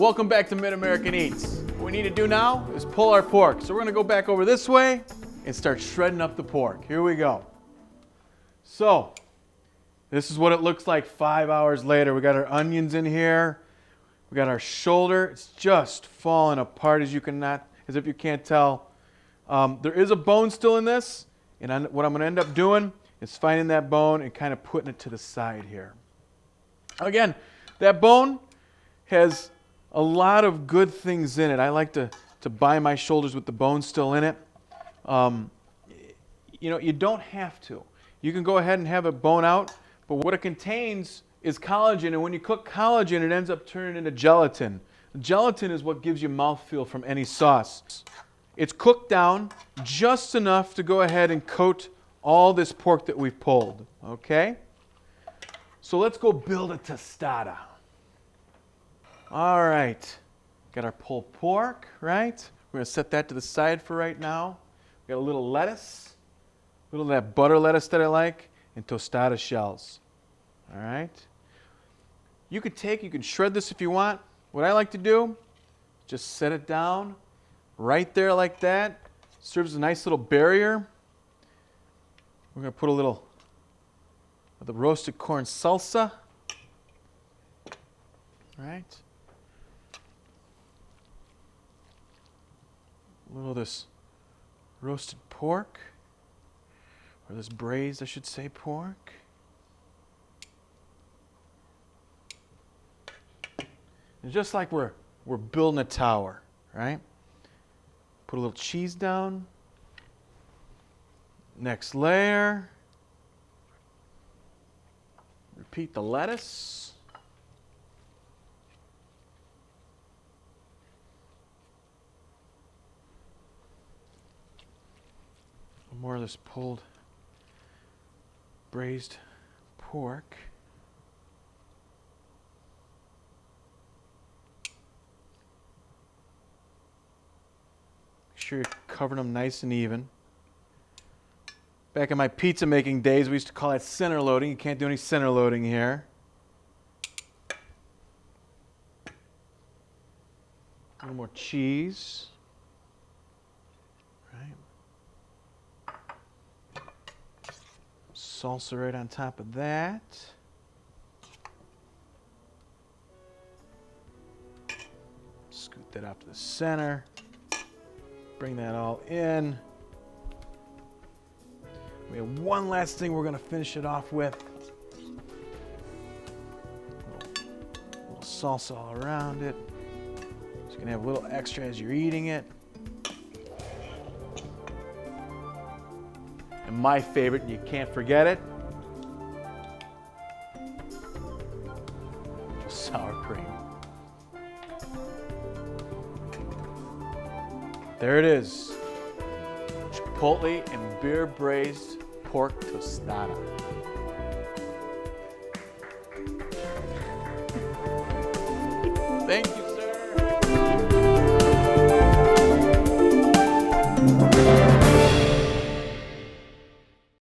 Welcome back to Mid-American Eats. What we need to do now is pull our pork. So we're gonna go back over this way and start shredding up the pork. Here we go. So, this is what it looks like 5 hours later. We got our onions in here. We got our shoulder. It's just falling apart as if you can't tell. There is a bone still in this, and what I'm gonna end up doing is finding that bone and kind of putting it to the side here. Again, that bone has a lot of good things in it. I like to buy my shoulders with the bone still in it. You don't have to. You can go ahead and have it bone out, but what it contains is collagen, and when you cook collagen, it ends up turning into gelatin. Gelatin is what gives you mouthfeel from any sauce. It's cooked down just enough to go ahead and coat all this pork that we've pulled, okay? So let's go build a tostada. All right, got our pulled pork, right? We're gonna set that to the side for right now. We got a little lettuce, a little of that butter lettuce that I like, and tostada shells, all right? You can shred this if you want. What I like to do, just set it down right there like that. Serves a nice little barrier. We're gonna put a little of the roasted corn salsa, all right? A little of this roasted pork, or this braised, I should say, pork. And just like we're building a tower, right? Put a little cheese down. Next layer. Repeat the lettuce. More of this pulled braised pork. Make sure you're covering them nice and even. Back in my pizza making days, we used to call that center loading. You can't do any center loading here. A little more cheese. Salsa right on top of that. Scoot that up to the center. Bring that all in. We have one last thing we're going to finish it off with. A little salsa all around it. Just going to have a little extra as you're eating it. And my favorite, you can't forget it, sour cream. There it is. Chipotle and beer braised pork tostada. Thank you.